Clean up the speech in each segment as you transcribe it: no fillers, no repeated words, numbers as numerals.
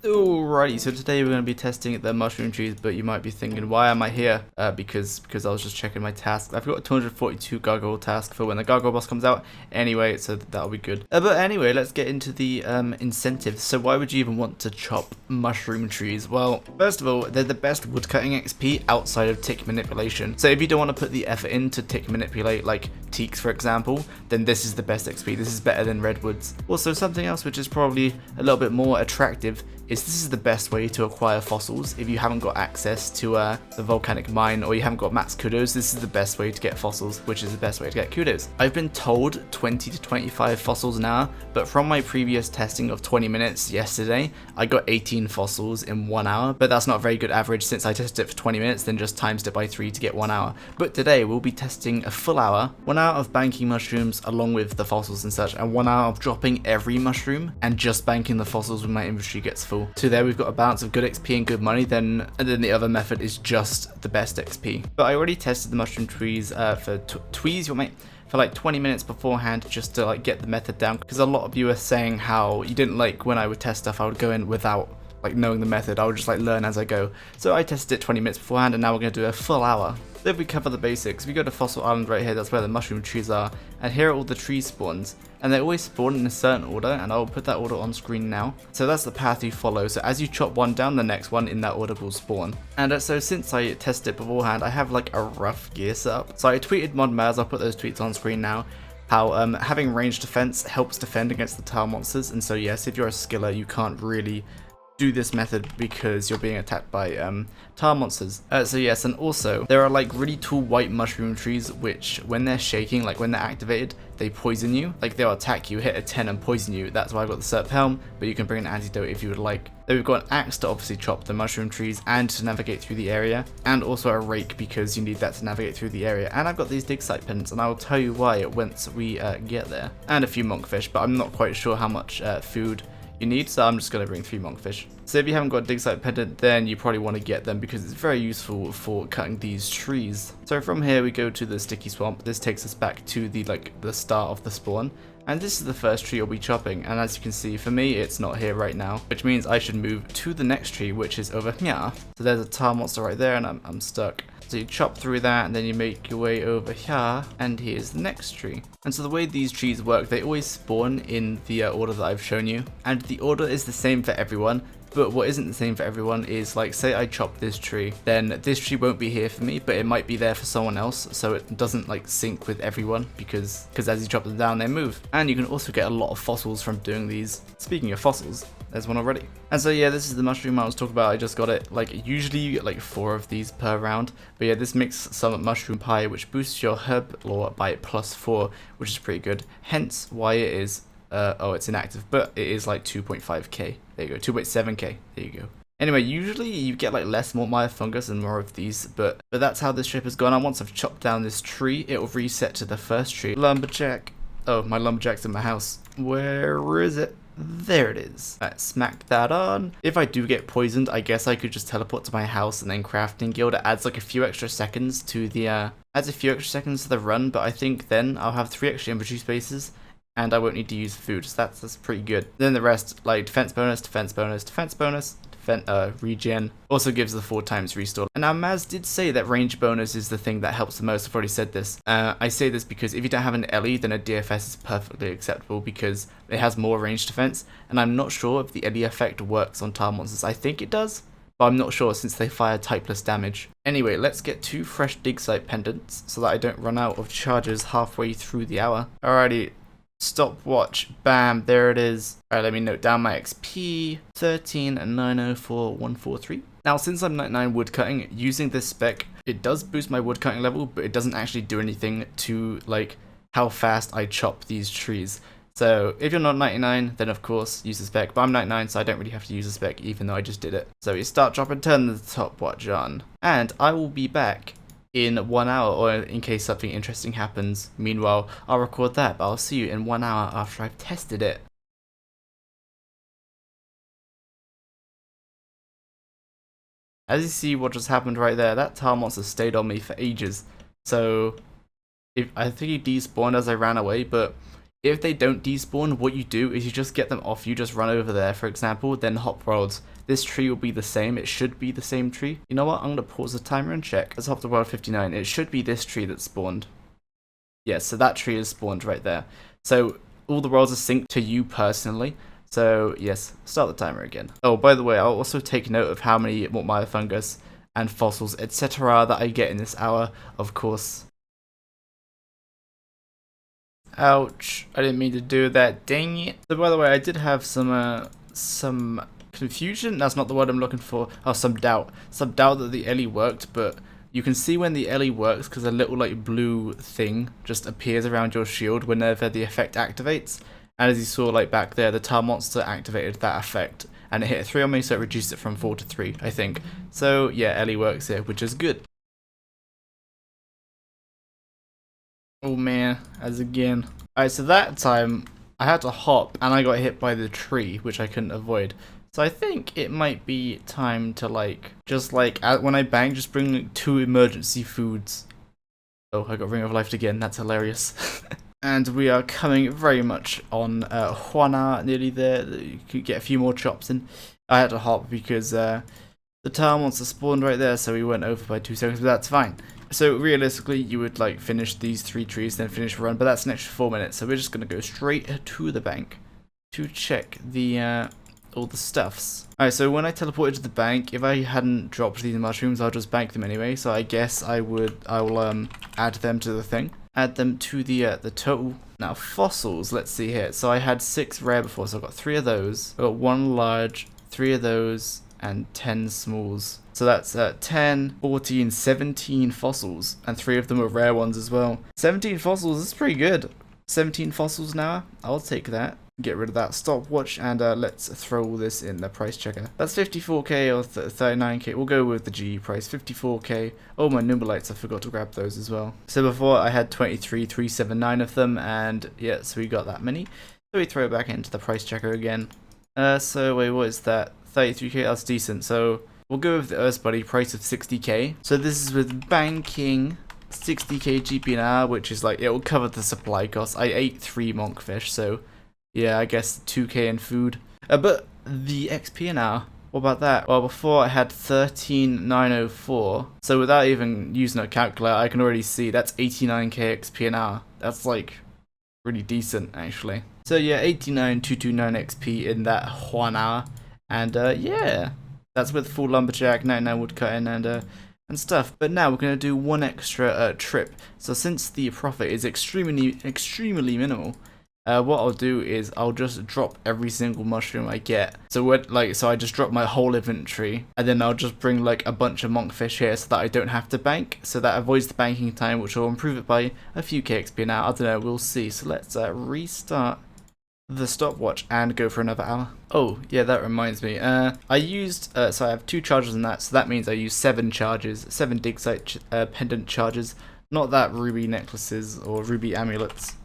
Alrighty, so today we're going to be testing the mushroom trees, but you might be thinking, why am I here? Because I was just checking my tasks. I've got a 242 gargoyle task for when the gargoyle boss comes out. Anyway, so that'll be good. But anyway, let's get into the incentives. So why would you even want to chop mushroom trees? Well, first of all, they're the best woodcutting XP outside of tick manipulation. So if you don't want to put the effort in to tick manipulate, like teaks for example, then this is the best XP. This is better than redwoods. Also, something else which is probably a little bit more attractive is this is the best way to acquire fossils. If you haven't got access to the volcanic mine or you haven't got max kudos, this is the best way to get fossils, which is the best way to get kudos. I've been told 20 to 25 fossils an hour, but from my previous testing of 20 minutes yesterday, I got 18 fossils in 1 hour, but that's not a very good average since I tested it for 20 minutes, then just times it by 3 to get 1 hour. But today we'll be testing a full hour, 1 hour of banking mushrooms along with the fossils and such, and 1 hour of dropping every mushroom and just banking the fossils when my inventory gets full. So there we've got a balance of good XP and good money, and then the other method is just the best XP. But I already tested the mushroom trees for for like 20 minutes beforehand just to like get the method down, because a lot of you are saying how you didn't like when I would test stuff, I would go in without like knowing the method. I would just like learn as I go. So I tested it 20 minutes beforehand, and now we're going to do a full hour. So if we cover the basics, we go to Fossil Island right here, that's where the mushroom trees are, and here are all the tree spawns. And they always spawn in a certain order, and I'll put that order on screen now. So that's the path you follow, so as you chop one down, the next one in that order will spawn. And so since I tested it beforehand, I have like a rough gear setup. So I tweeted ModMaz, I'll put those tweets on screen now, how having ranged defense helps defend against the tile monsters, and so yes, if you're a skiller, you can't really do this method because you're being attacked by tile monsters. So yes, and also there are like really tall white mushroom trees which when they're shaking, like when they're activated, they poison you. Like they'll attack you, hit a 10 and poison you. That's why I've got the Serp Helm, but you can bring an antidote if you would like. Then we've got an axe to obviously chop the mushroom trees and to navigate through the area, and also a rake because you need that to navigate through the area. And I've got these dig site pendants, and I will tell you why once we get there. And a few monkfish, but I'm not quite sure how much food you need, so I'm just going to bring 3 monkfish. So if you haven't got a dig site pendant, then you probably want to get them because it's very useful for cutting these trees. So from here we go to the sticky swamp. This takes us back to the start of the spawn, and this is the first tree you'll be chopping. And as you can see, for me it's not here right now, which means I should move to the next tree, which is over here. So there's a tile monster right there, and I'm stuck. So you chop through that, and then you make your way over here, and here's the next tree. And so the way these trees work, they always spawn in the order that I've shown you, and the order is the same for everyone. But what isn't the same for everyone is, like, say I chop this tree, then this tree won't be here for me, but it might be there for someone else, so it doesn't like sync with everyone because as you chop them down, they move. And you can also get a lot of fossils from doing these. Speaking of fossils, there's one already. And so yeah, this is the mushroom I was talking about. I just got it. Like usually you get like 4 of these per round, but yeah, this makes some mushroom pie which boosts your herb lore by +4, which is pretty good. Hence why it is oh, it's inactive, but it is like 2.5k. There you go, 2.7k. There you go. Anyway, usually you get like less Mortmire fungus and more of these, but that's how this trip has gone. And once I've chopped down this tree, it will reset to the first tree. Lumberjack. Oh, my lumberjack's in my house. Where is it? There it is. Alright, smack that on. If I do get poisoned, I guess I could just teleport to my house and then crafting guild. It adds like a few extra seconds to the run, but I think then I'll have 3 extra inventory spaces and I won't need to use food, so that's pretty good. Then the rest, like defense bonus, defense bonus, defense bonus, regen, also gives the 4 times restore. And now Maz did say that range bonus is the thing that helps the most. I've already said this. I say this because if you don't have an Ellie, then a DFS is perfectly acceptable because it has more range defense, and I'm not sure if the Ellie effect works on tile monsters. I think it does, but I'm not sure since they fire typeless damage. Anyway, let's get 2 fresh dig site pendants so that I don't run out of charges halfway through the hour. Alrighty. Stopwatch, bam, there it is. Alright, let me note down my XP, 13,904,143. Now, since I'm 99 woodcutting, using this spec, it does boost my woodcutting level, but it doesn't actually do anything to, like, how fast I chop these trees. So, if you're not 99, then of course, use the spec, but I'm 99, so I don't really have to use the spec, even though I just did it. So, you start, drop, and turn the stopwatch on. And I will be back in 1 hour, or in case something interesting happens. Meanwhile, I'll record that, but I'll see you in 1 hour after I've tested it. As you see what just happened right there, that tile monster stayed on me for ages. So I think he despawned as I ran away, but If they don't despawn, what you do is you just get them off. You just run over there, for example, then hop worlds. This tree will be the same. It should be the same tree. You know what? I'm going to pause the timer and check. Let's hop to world 59. It should be this tree that spawned. Yes, so that tree is spawned right there. So all the worlds are synced to you personally. So yes, start the timer again. Oh, by the way, I'll also take note of how many Mortmire fungus and fossils, etc. that I get in this hour, of course. Ouch, I didn't mean to do that, dang it. So by the way, I did have some confusion, that's not the word I'm looking for. Oh, some doubt that the Ellie worked, but you can see when the Ellie works because a little like blue thing just appears around your shield whenever the effect activates. And as you saw like back there, the tar monster activated that effect and it hit a 3 on me, so it reduced it from 4 to 3, I think. So yeah, Ellie works here, which is good. Oh man, as again. Alright, so that time I had to hop and I got hit by the tree, which I couldn't avoid. So I think it might be time to when I bang, just bring like 2 emergency foods. Oh, I got Ring of Life again, that's hilarious. And we are coming very much on Juana, nearly there. You could get a few more chops in. I had to hop because the tar monster spawned right there, so we went over by 2 seconds, but that's fine. So realistically, you would like finish these 3 trees, then finish a run, but that's an extra 4 minutes. So we're just gonna go straight to the bank to check the all the stuffs. Alright, so when I teleported to the bank, if I hadn't dropped these mushrooms, I'll just bank them anyway. So I guess I will add them to the thing, add them to the total. Now fossils, let's see here. So I had 6 rare before, so I got 3 of those. I got 1 large, 3 of those, and 10 smalls. So that's 10, 14, 17 fossils, and 3 of them are rare ones as well. 17 fossils is pretty good. 17 fossils now, I'll take that. Get rid of that stopwatch, and let's throw all this in the price checker. That's 54k or 39k. We'll go with the GE price, 54k. Oh, my Nimblites, I forgot to grab those as well. So before I had 23,379 of them, and yeah, so we got that many. So we throw it back into the price checker again. So wait, what is that? 33k, that's decent. So we'll go with the Earth Buddy price of 60k. So this is with banking 60k GPNR, which is like, it will cover the supply costs. I ate 3 monkfish, so yeah, I guess 2k in food. But the XPNR, what about that? Well, before I had 13,904. So without even using a calculator, I can already see that's 89k XPNR. That's like really decent, actually. So yeah, 89,229 XP in that 1 hour. And yeah, that's with full lumberjack, 99 woodcutting, and stuff. But now we're gonna do 1 extra trip. So since the profit is extremely minimal, what I'll do is I'll just drop every single mushroom I get. So so I just drop my whole inventory, and then I'll just bring like a bunch of monkfish here so that I don't have to bank. So that avoids the banking time, which will improve it by a few k XP. Now I don't know, we'll see. So let's restart the stopwatch and go for another hour. Oh yeah, that reminds me, I used so I have 2 charges in that, so that means I used 7 charges, 7 dig site pendant charges, not that ruby necklaces or ruby amulets.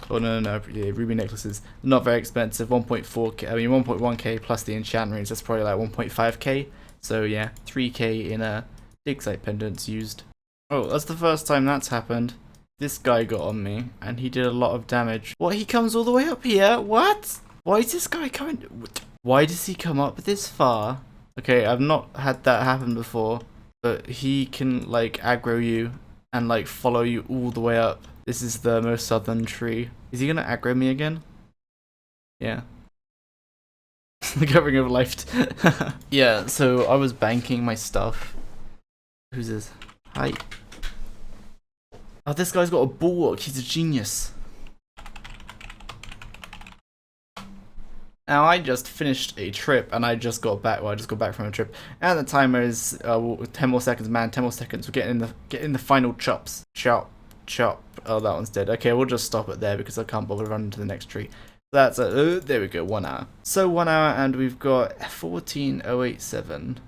Oh no, yeah, ruby necklaces, not very expensive. 1.4k, I mean 1.1k plus the enchantment rings, that's probably like 1.5k. So yeah, 3k in dig site pendants used. Oh, that's the first time that's happened. This guy got on me, and he did a lot of damage. What, he comes all the way up here? What? Why is this guy coming? Why does he come up this far? Okay, I've not had that happen before, but he can like aggro you and like follow you all the way up. This is the most southern tree. Is he gonna aggro me again? Yeah. The covering of life. Yeah, so I was banking my stuff. Who's this? Hi. Oh, this guy's got a bulwark. He's a genius. Now, I just finished a trip, and I just got back. Well, I just got back from a trip, and the timer is 10 more seconds, man. 10 more seconds. We're getting the final chops. Chop. Oh, that one's dead. Okay, we'll just stop it there because I can't bother running to the next tree. That's there we go. 1 hour. So 1 hour, and we've got 14,087.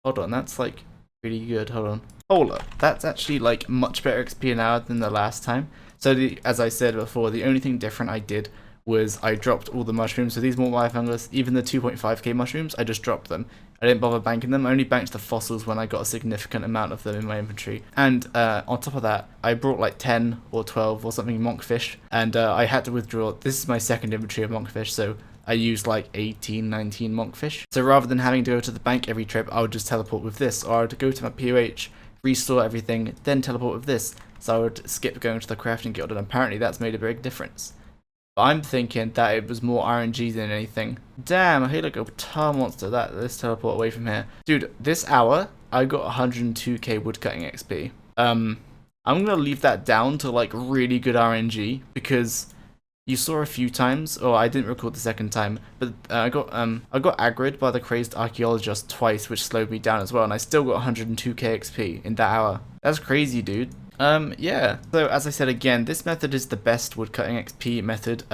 Hold on, that's like really good. Hold on. Hold up, that's actually like much better XP an hour than the last time. So as I said before, the only thing different I did was I dropped all the mushrooms. So these mortar fungus, even the 2.5k mushrooms, I just dropped them. I didn't bother banking them. I only banked the fossils when I got a significant amount of them in my inventory. And on top of that, I brought like 10 or 12 or something monkfish, and I had to withdraw. This is my second inventory of monkfish, so I used like 18, 19 monkfish. So rather than having to go to the bank every trip, I would just teleport with this, or I would go to my POH, restore everything, then teleport with this. So I would skip going to the crafting guild, and apparently that's made a big difference. But I'm thinking that it was more RNG than anything. Damn, I feel like a tar monster. Let's teleport away from here. Dude, this hour, I got 102k woodcutting XP. I'm gonna leave that down to like really good RNG, because you saw a few times, or I didn't record the second time, but I got aggroed by the crazed archaeologist twice, which slowed me down as well, and I still got 102k XP in that hour. That's crazy, dude. Yeah. So as I said again, this method is the best woodcutting XP method,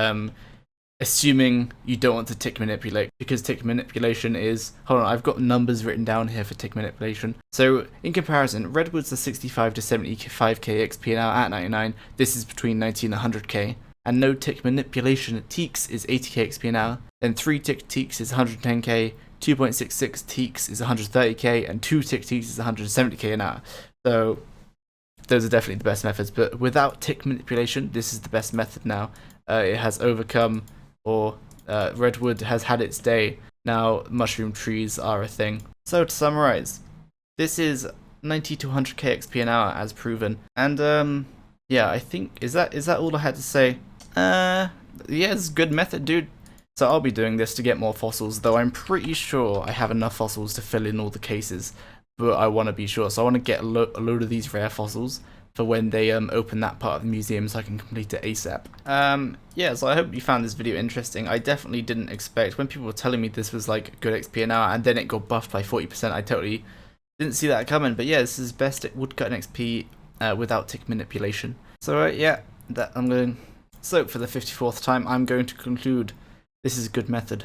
assuming you don't want to tick manipulate, because tick manipulation is, hold on, I've got numbers written down here for tick manipulation. So in comparison, redwoods are 65 to 75k XP an hour at 99. This is between 90 and 100k. And no tick manipulation teaks is 80k XP an hour. Then 3 tick teaks is 110k. 2.66 teaks is 130k, and 2 tick teaks is 170k an hour. So those are definitely the best methods, but without tick manipulation, this is the best method now. It has overcome, or redwood has had its day. Now mushroom trees are a thing. So to summarize, this is 90 to 100k XP an hour as proven. And yeah, I think, is that all I had to say? Yeah, it's a good method, dude. So I'll be doing this to get more fossils, though I'm pretty sure I have enough fossils to fill in all the cases. But I want to be sure, so I want to get a load of these rare fossils for when they open that part of the museum, so I can complete it ASAP. Yeah, so I hope you found this video interesting. I definitely didn't expect, when people were telling me this was like good XP an hour, and then it got buffed by 40%, I totally didn't see that coming. But yeah, this is best at woodcutting XP without tick manipulation. So yeah, so for the 54th time, I'm going to conclude this is a good method.